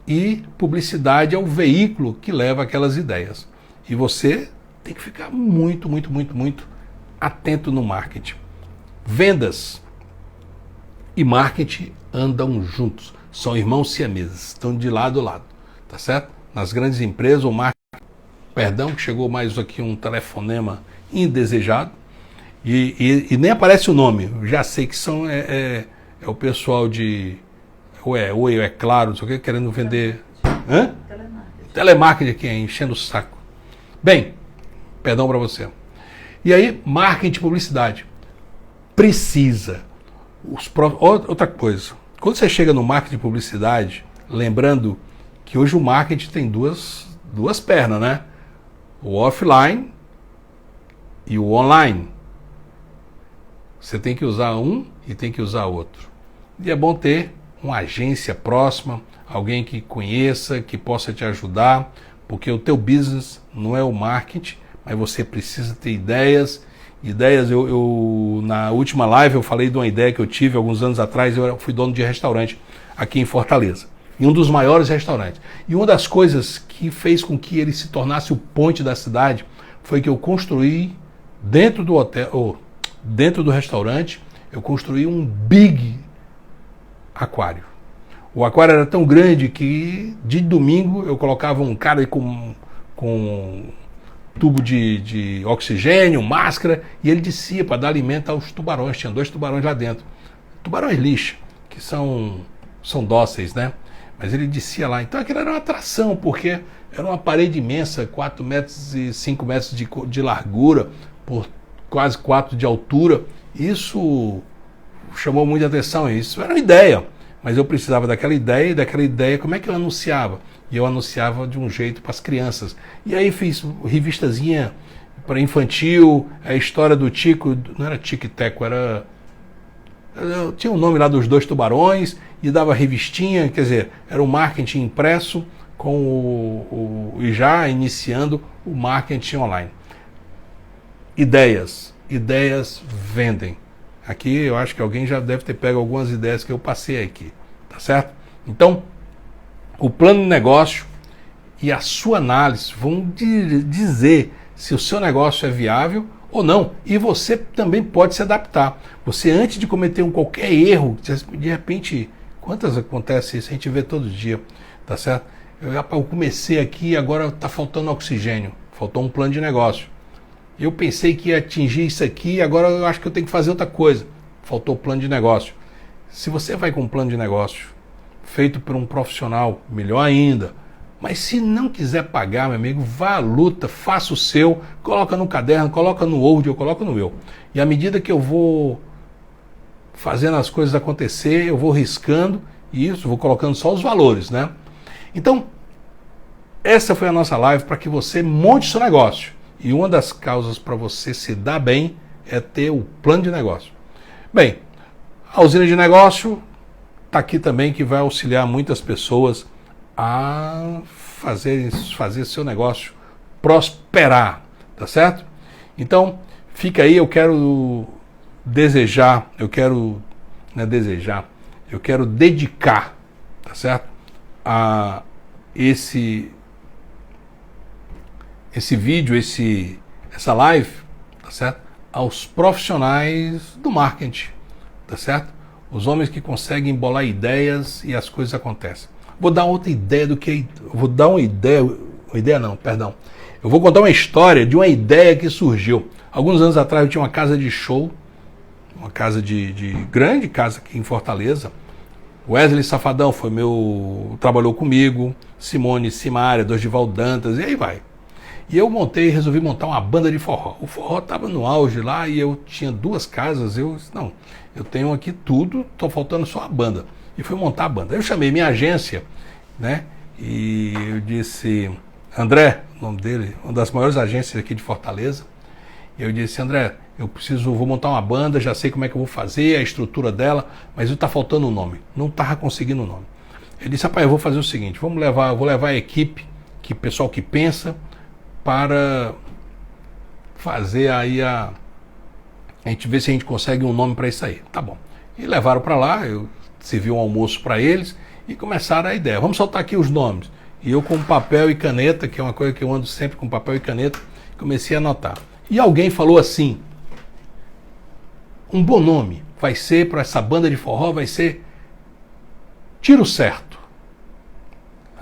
[SPEAKER 1] E publicidade é o veículo que leva aquelas ideias. E você tem que ficar muito, muito, muito, muito atento no marketing. Vendas e marketing andam juntos. São irmãos siameses, estão de lado a lado. Tá certo? Nas grandes empresas, o marketing... Perdão, que chegou mais aqui um telefonema indesejado. E nem aparece o nome. Eu já sei que são é o pessoal de... Ou é claro, não sei o que, querendo vender... Hã? Telemarketing aqui, enchendo o saco. Bem, perdão para você. E aí, marketing e publicidade. Precisa. Outra coisa. Quando você chega no marketing e publicidade, lembrando que hoje o marketing tem duas pernas, né? O offline e o online. Você tem que usar um e tem que usar outro. E é bom ter uma agência próxima, alguém que conheça, que possa te ajudar, porque o teu business não é o marketing, mas você precisa ter ideias. Eu na última live eu falei de uma ideia que eu tive alguns anos atrás. Eu fui dono de restaurante aqui em Fortaleza, em um dos maiores restaurantes. E uma das coisas que fez com que ele se tornasse o ponte da cidade foi que eu construí dentro do hotel, dentro do restaurante, eu construí um big aquário. O aquário era tão grande que de domingo eu colocava um cara com tubo de oxigênio, máscara, e ele descia para dar alimento aos tubarões. Tinha 2 tubarões lá dentro. Tubarões lixa, que são dóceis, né? Mas ele descia lá. Então aquilo era uma atração, porque era uma parede imensa, 4 metros e 5 metros de largura, por quase 4 de altura. Isso chamou muita atenção. Isso era uma ideia, mas eu precisava daquela ideia, e daquela ideia, como é que eu anunciava? E eu anunciava de um jeito para as crianças. E aí fiz revistazinha para infantil, a história do Tico, não era Tic-Teco, tinha o nome lá dos 2 tubarões, e dava revistinha, quer dizer, era um marketing impresso e já iniciando o marketing online. Ideias vendem. Aqui eu acho que alguém já deve ter pego algumas ideias que eu passei aqui, tá certo? Então, o plano de negócio e a sua análise vão dizer se o seu negócio é viável ou não. E você também pode se adaptar. Você, antes de cometer qualquer erro, de repente, quantas acontece isso? A gente vê todo dia, tá certo? Eu comecei aqui, agora está faltando oxigênio, faltou um plano de negócio. Eu pensei que ia atingir isso aqui, agora eu acho que eu tenho que fazer outra coisa. Faltou o plano de negócio. Se você vai com um plano de negócio feito por um profissional, melhor ainda. Mas se não quiser pagar, meu amigo, vá à luta, faça o seu, coloca no caderno, coloca no Word, eu coloco no meu. E à medida que eu vou fazendo as coisas acontecer, eu vou riscando isso, vou colocando só os valores, né? Então, essa foi a nossa live para que você monte seu negócio. E uma das causas para você se dar bem é ter o plano de negócio. Bem, a usina de negócio está aqui também, que vai auxiliar muitas pessoas a fazer seu negócio prosperar, tá certo? Então, fica aí, eu quero dedicar, tá certo? A esse vídeo, essa live, tá certo? Aos profissionais do marketing, tá certo? Os homens que conseguem bolar ideias e as coisas acontecem. Vou dar outra ideia Eu vou contar uma história de uma ideia que surgiu. Alguns anos atrás eu tinha uma casa de show, uma casa grande casa aqui em Fortaleza. Wesley Safadão trabalhou comigo, Simone Simária, Dorival Dantas, e aí vai. E eu resolvi montar uma banda de forró. O forró estava no auge lá e eu tinha 2 casas. Eu tenho aqui tudo, estou faltando só a banda. E fui montar a banda. Eu chamei minha agência, né? E eu disse, André, o nome dele, uma das maiores agências aqui de Fortaleza. E eu disse, André, vou montar uma banda, já sei como é que eu vou fazer, a estrutura dela, mas está faltando um nome. Não estava conseguindo o nome. Ele disse, rapaz, eu vou fazer o seguinte, eu vou levar a equipe, pessoal que pensa, para fazer aí a gente ver se a gente consegue um nome para isso aí. Tá bom. E levaram para lá, eu servi um almoço para eles e começaram a ideia. Vamos soltar aqui os nomes. E eu com papel e caneta, que é uma coisa que eu ando sempre com papel e caneta, comecei a anotar. E alguém falou assim, um bom nome vai ser para essa banda de forró, vai ser Tiro Certo.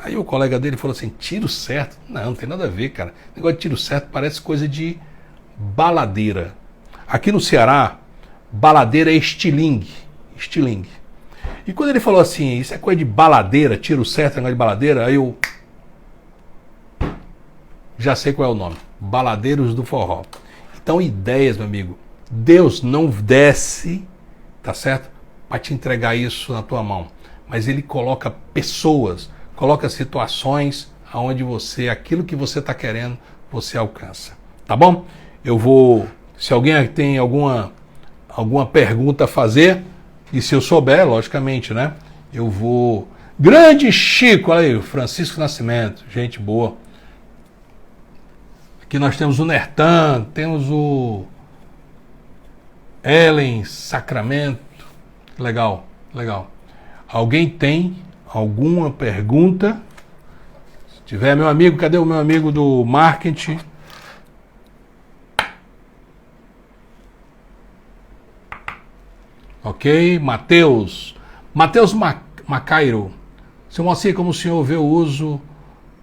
[SPEAKER 1] Aí o colega dele falou assim, Tiro Certo? Não tem nada a ver, cara. O negócio de Tiro Certo parece coisa de baladeira. Aqui no Ceará, baladeira é estilingue. Estilingue. E quando ele falou assim, isso é coisa de baladeira, Tiro Certo, negócio de baladeira, aí eu já sei qual é o nome. Baladeiros do Forró. Então, ideias, meu amigo. Deus não desce, tá certo? Para te entregar isso na tua mão. Mas Ele coloca pessoas, coloca situações onde aquilo que você está querendo, você alcança. Tá bom? Se alguém tem alguma pergunta a fazer, e se eu souber, logicamente, né? Eu vou... Grande Chico, olha aí, Francisco Nascimento, gente boa. Aqui nós temos o Nertan, temos o Ellen Sacramento. Legal, legal. Alguém tem alguma pergunta? Se tiver, meu amigo, cadê o meu amigo do marketing? Ok, Matheus Macairo. Seu Moacir, como o senhor vê o uso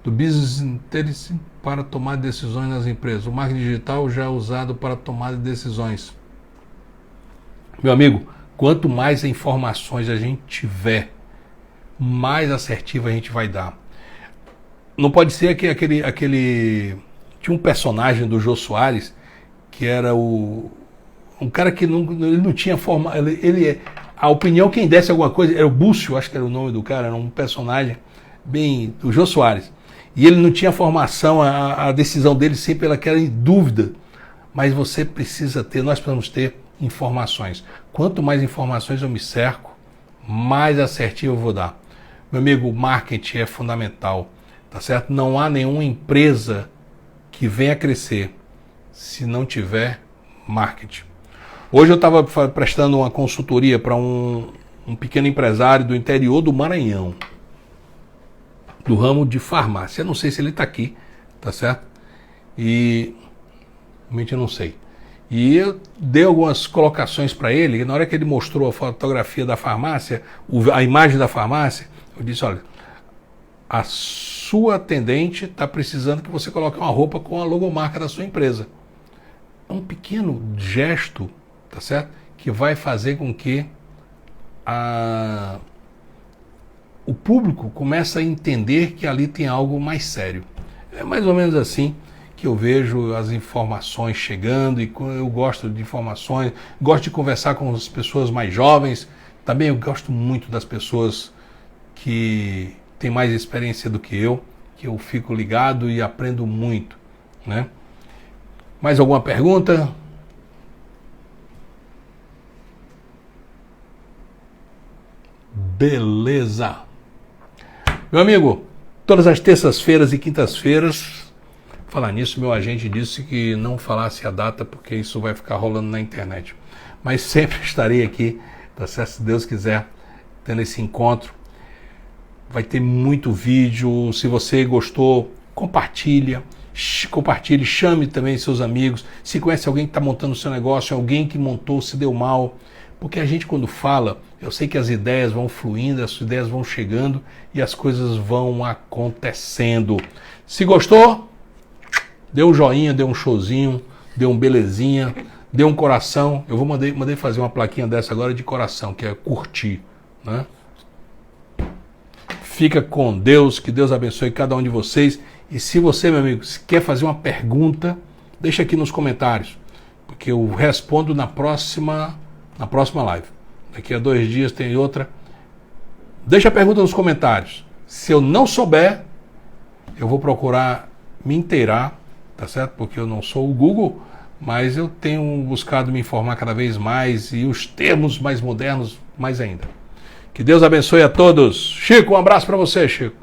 [SPEAKER 1] do business intelligence para tomar decisões nas empresas? O marketing digital já é usado para tomar decisões. Meu amigo, quanto mais informações a gente tiver, mais assertiva a gente vai dar. Não pode ser que aquele... Tinha um personagem do Jô Soares, que era um cara que ele não tinha forma... A opinião, quem desse alguma coisa, era o Búcio, acho que era o nome do cara, era um personagem bem... do Jô Soares. E ele não tinha formação, a decisão dele sempre era aquela em dúvida. Mas você precisa ter, nós precisamos ter informações. Quanto mais informações eu me cerco, mais assertivo eu vou dar. Meu amigo, o marketing é fundamental, tá certo? Não há nenhuma empresa que venha crescer se não tiver marketing. Hoje eu estava prestando uma consultoria para um pequeno empresário do interior do Maranhão, do ramo de farmácia. Eu não sei se ele está aqui, tá certo? E realmente eu não sei. E eu dei algumas colocações para ele, e na hora que ele mostrou a fotografia da farmácia, a imagem da farmácia, eu disse, olha, a sua atendente está precisando que você coloque uma roupa com a logomarca da sua empresa. É um pequeno gesto, tá certo? Que vai fazer com que o público comece a entender que ali tem algo mais sério. É mais ou menos assim que eu vejo as informações chegando, e eu gosto de informações, gosto de conversar com as pessoas mais jovens, também eu gosto muito das pessoas que têm mais experiência do que eu fico ligado e aprendo muito, né? Mais alguma pergunta? Beleza. Meu amigo, todas as terças-feiras e quintas-feiras, falar nisso, meu agente disse que não falasse a data porque isso vai ficar rolando na internet. Mas sempre estarei aqui, tá certo? Se Deus quiser, tendo esse encontro. Vai ter muito vídeo. Se você gostou, compartilhe, chame também seus amigos. Se conhece alguém que está montando o seu negócio, alguém que montou, se deu mal. Porque a gente, quando fala, eu sei que as ideias vão fluindo, as ideias vão chegando e as coisas vão acontecendo. Se gostou, dê um joinha, dê um showzinho, dê um belezinha, dê um coração. Eu mandei fazer uma plaquinha dessa agora de coração, que é curtir, né? Fica com Deus, que Deus abençoe cada um de vocês. E se você, meu amigo, quer fazer uma pergunta, deixa aqui nos comentários, porque eu respondo na próxima live. Daqui a 2 dias tem outra. Deixa a pergunta nos comentários. Se eu não souber, eu vou procurar me inteirar, tá certo? Porque eu não sou o Google, mas eu tenho buscado me informar cada vez mais e os termos mais modernos mais ainda. Que Deus abençoe a todos. Chico, um abraço para você, Chico.